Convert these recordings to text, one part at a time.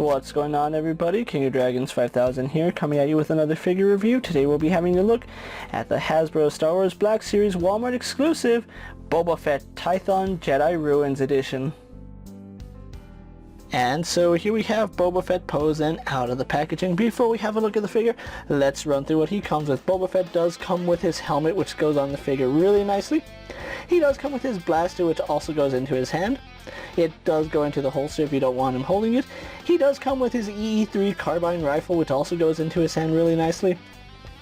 What's going on, everybody? King of Dragons 5000 here, coming at you with another figure review. Today we'll be having a look at the Hasbro Star Wars Black Series Walmart exclusive Boba Fett Tython Jedi Ruins Edition. And so here we have Boba Fett posed and out of the packaging. Before we have a look at the figure, let's run through what he comes with. Boba Fett does come with his helmet, which goes on the figure really nicely. He does come with his blaster, which also goes into his hand. It does go into the holster if you don't want him holding it. He does come with his EE3 carbine rifle, which also goes into his hand really nicely.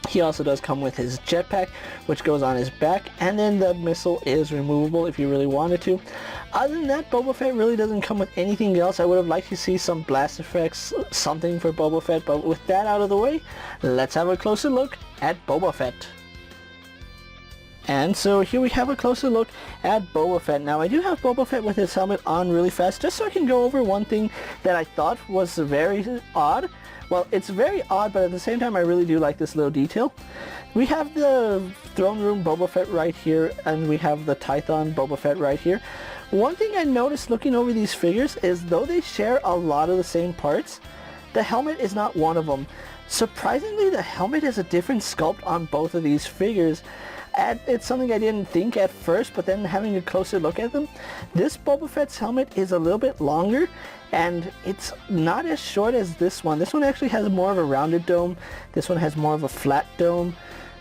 He also does come with his jetpack, which goes on his back, and then the missile is removable if you really wanted to. Other than that, Boba Fett really doesn't come with anything else. I would have liked to see some blast effects, something for Boba Fett, but with that out of the way, let's have a closer look at Boba Fett. And so here we have a closer look at Boba Fett. Now I do have Boba Fett with his helmet on really fast, just so I can go over one thing that I thought was very odd. Well, it's very odd, but at the same time I really do like this little detail. We have the Throne Room Boba Fett right here, and we have the Tython Boba Fett right here. One thing I noticed looking over these figures is though they share a lot of the same parts, the helmet is not one of them. Surprisingly, the helmet is a different sculpt on both of these figures. It's something I didn't think at first, but then having a closer look at them, this Boba Fett's helmet is a little bit longer, and it's not as short as this one. This one actually has more of a rounded dome. This one has more of a flat dome.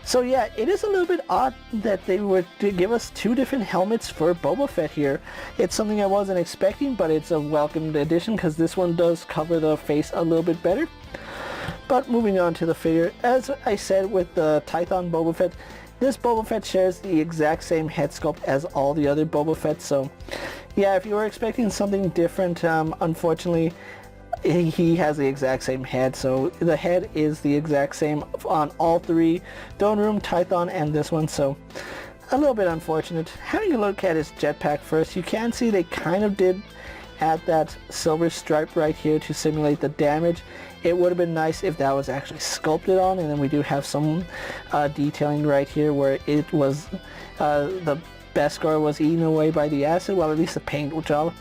So yeah, it is a little bit odd that they were to give us two different helmets for Boba Fett here. It's something I wasn't expecting, but it's a welcomed addition because this one does cover the face a little bit better. But moving on to the figure, as I said with the Tython Boba Fett, this Boba Fett shares the exact same head sculpt as all the other Boba Fett, so yeah, if you were expecting something different, unfortunately, he has the exact same head, so the head is the exact same on all three, Throne Room, Tython, and this one, so a little bit unfortunate. Having a look at his jetpack first, you can see they kind of did add that silver stripe right here to simulate the damage. It would have been nice if that was actually sculpted on, and then we do have some detailing right here where it was the Beskar was eaten away by the acid, well, at least the paint job.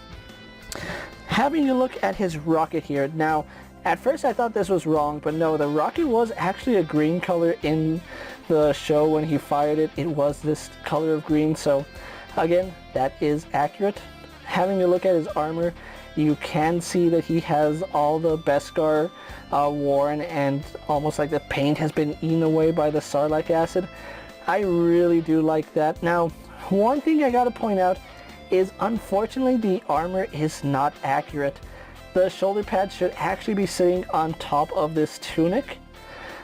Having a look at his rocket here. Now, at first I thought this was wrong, but no, the rocket was actually a green color in the show when he fired it. It was this color of green, so again, that is accurate. Having a look at his armor, you can see that he has all the Beskar worn, and almost like the paint has been eaten away by the Sarlacc acid. I really do like that. Now, one thing I gotta point out is unfortunately the armor is not accurate. The shoulder pads should actually be sitting on top of this tunic,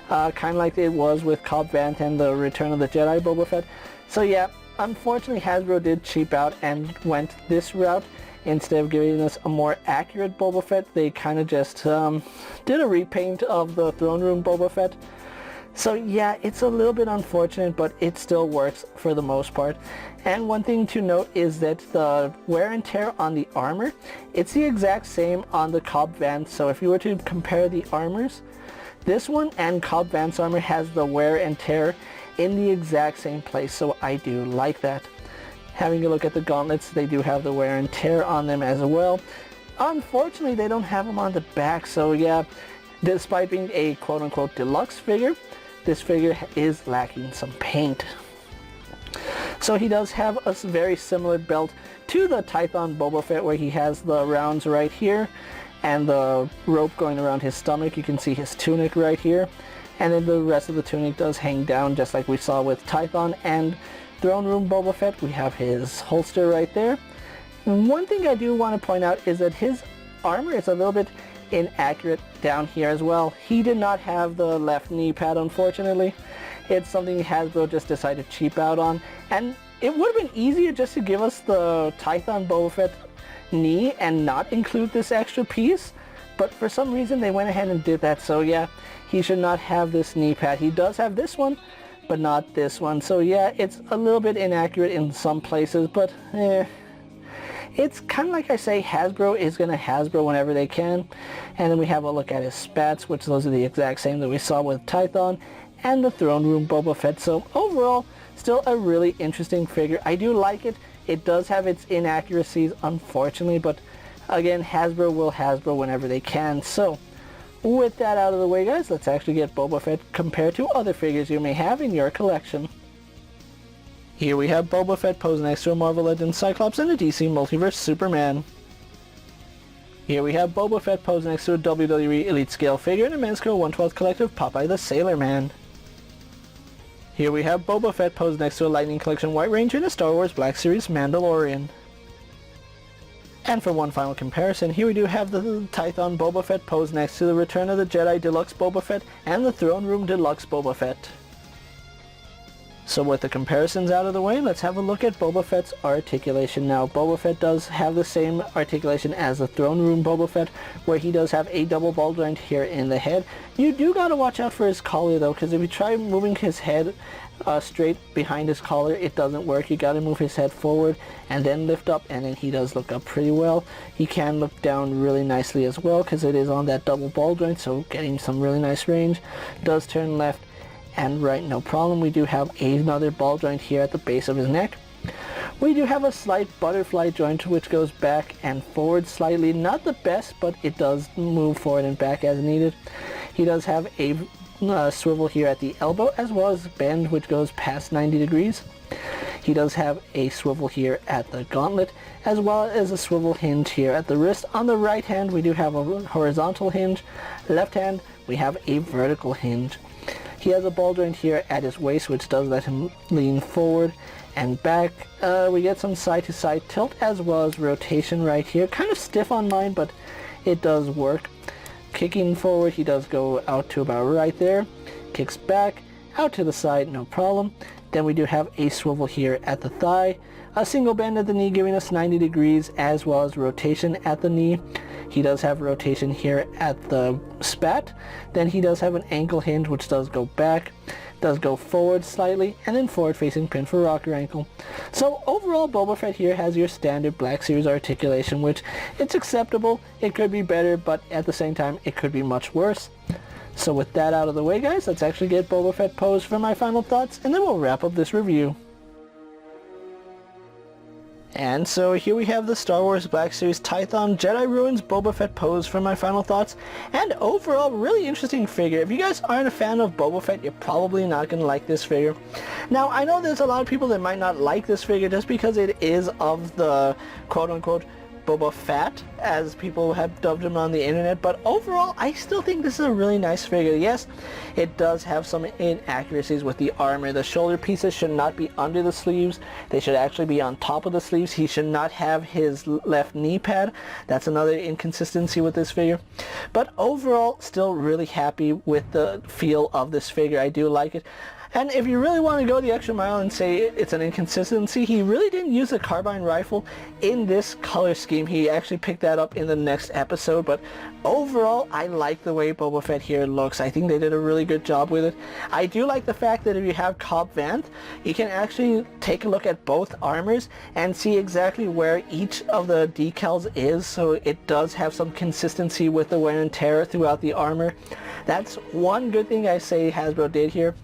kind of like it was with Cobb Vanth and the Return of the Jedi Boba Fett. So yeah, unfortunately Hasbro did cheap out and went this route. Instead of giving us a more accurate Boba Fett, they kind of just did a repaint of the Throne Room Boba Fett. So yeah, it's a little bit unfortunate, but it still works for the most part. And one thing to note is that the wear and tear on the armor, it's the exact same on the Cobb Vanth. So if you were to compare the armors, this one and Cobb Vanth's armor has the wear and tear in the exact same place, so I do like that. Having a look at the gauntlets, they do have the wear and tear on them as well. Unfortunately, they don't have them on the back, so yeah, despite being a quote-unquote deluxe figure, this figure is lacking some paint. So he does have a very similar belt to the Tython Boba Fett, where he has the rounds right here and the rope going around his stomach. You can see his tunic right here, and then the rest of the tunic does hang down just like we saw with Tython and Throne Room Boba Fett. We have his holster right there. And one thing I do want to point out is that his armor is a little bit inaccurate down here as well. He did not have the left knee pad, unfortunately. It's something Hasbro just decided to cheap out on, and it would have been easier just to give us the Tython Boba Fett knee and not include this extra piece, but for some reason they went ahead and did that. So yeah, he should not have this knee pad. He does have this one, but not this one. So yeah, it's a little bit inaccurate in some places, but it's kind of like I say, Hasbro is going to Hasbro whenever they can. And then we have a look at his spats, which those are the exact same that we saw with Tython and the Throne Room Boba Fett. So overall, still a really interesting figure. I do like it. It does have its inaccuracies, unfortunately, but Again, Hasbro will Hasbro whenever they can. So with that out of the way, guys, let's actually get Boba Fett compared to other figures you may have in your collection. Here we have Boba Fett posed next to a Marvel Legends Cyclops and a DC Multiverse Superman. Here we have Boba Fett posed next to a WWE Elite Scale figure in a Men's Scale 1/12 Collective Popeye the Sailor Man. Here we have Boba Fett posed next to a Lightning Collection White Ranger and a Star Wars Black Series Mandalorian. And for one final comparison, here we do have the Tython Boba Fett posed next to the Return of the Jedi Deluxe Boba Fett and the Throne Room Deluxe Boba Fett. So with the comparisons out of the way, let's have a look at Boba Fett's articulation. Now, Boba Fett does have the same articulation as the Throne Room Boba Fett, where he does have a double ball joint here in the head. You do gotta watch out for his collar though, because if you try moving his head straight behind his collar, it doesn't work. You gotta move his head forward and then lift up, and then he does look up pretty well. He can look down really nicely as well, because it is on that double ball joint, so getting some really nice range. Does turn left and right, no problem. We do have another ball joint here at the base of his neck. We do have a slight butterfly joint which goes back and forward slightly. Not the best, but it does move forward and back as needed. He does have a swivel here at the elbow, as well as bend which goes past 90 degrees. He does have a swivel here at the gauntlet, as well as a swivel hinge here at the wrist. On the right hand we do have a horizontal hinge. Left hand we have a vertical hinge. He has a ball joint here at his waist, which does let him lean forward and back. We get some side-to-side tilt as well as rotation right here. Kind of stiff on mine, but it does work. Kicking forward, he does go out to about right there. Kicks back, out to the side, no problem. Then we do have a swivel here at the thigh. A single bend at the knee giving us 90 degrees, as well as rotation at the knee. He does have rotation here at the spat. Then he does have an ankle hinge which does go back, does go forward slightly, and then forward facing pin for rocker ankle. So overall, Boba Fett here has your standard Black Series articulation, which it's acceptable. It could be better, but at the same time it could be much worse. So with that out of the way, guys, let's actually get Boba Fett posed for my final thoughts, and then we'll wrap up this review. And so here we have the Star Wars Black Series Tython Jedi Ruins Boba Fett pose for my final thoughts. And overall, really interesting figure. If you guys aren't a fan of Boba Fett, you're probably not going to like this figure. Now, I know there's a lot of people that might not like this figure just because it is of the quote-unquote Boba Fett, as people have dubbed him on the internet, but overall I still think this is a really nice figure. Yes, it does have some inaccuracies with the armor. The shoulder pieces should not be under the sleeves. They should actually be on top of the sleeves. He should not have his left knee pad. That's another inconsistency with this figure. But overall, still really happy with the feel of this figure. I do like it. And if you really want to go the extra mile and say it's an inconsistency, he really didn't use a carbine rifle in this color scheme. He actually picked that up in the next episode, but overall, I like the way Boba Fett here looks. I think they did a really good job with it. I do like the fact that if you have Cobb Vanth, you can actually take a look at both armors and see exactly where each of the decals is, so it does have some consistency with the wear and tear throughout the armor. That's one good thing I say Hasbro did here.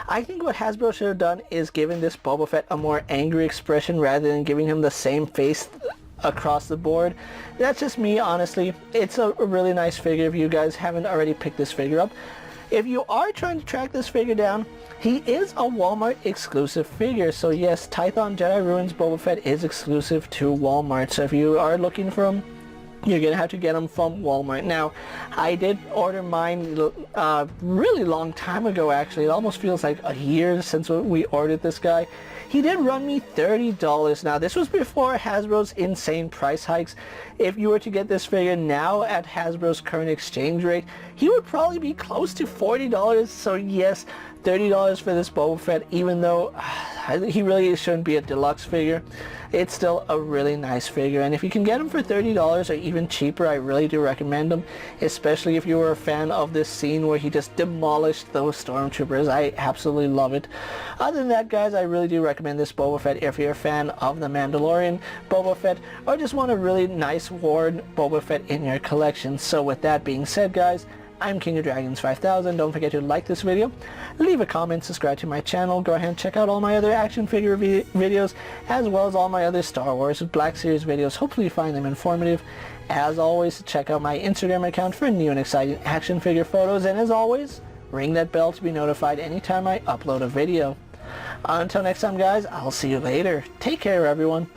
I think what Hasbro should have done is given this Boba Fett a more angry expression rather than giving him the same face across the board. That's just me, honestly. It's a really nice figure if you guys haven't already picked this figure up. If you are trying to track this figure down, he is a Walmart exclusive figure. So yes, Tython Jedi Ruins Boba Fett is exclusive to Walmart. So if you are looking for him, you're going to have to get them from Walmart. Now, I did order mine really long time ago, actually. It almost feels like a year since we ordered this guy. He did run me $30. Now, this was before Hasbro's insane price hikes. If you were to get this figure now at Hasbro's current exchange rate, he would probably be close to $40. So yes, $30 for this Boba Fett, even though he really shouldn't be a deluxe figure. It's still a really nice figure, and if you can get him for $30 or even cheaper, I really do recommend him, especially if you were a fan of this scene where he just demolished those stormtroopers. I absolutely love it. Other than that, guys, I really do recommend this Boba Fett if you're a fan of The Mandalorian Boba Fett or just want a really nice worn Boba Fett in your collection. So with that being said, guys, I'm KingofDragons 5000. Don't forget to like this video, leave a comment, subscribe to my channel, go ahead and check out all my other action figure videos, as well as all my other Star Wars Black Series videos. Hopefully you find them informative. As always, check out my Instagram account for new and exciting action figure photos, and as always, ring that bell to be notified anytime I upload a video. Until next time, guys, I'll see you later. Take care, everyone.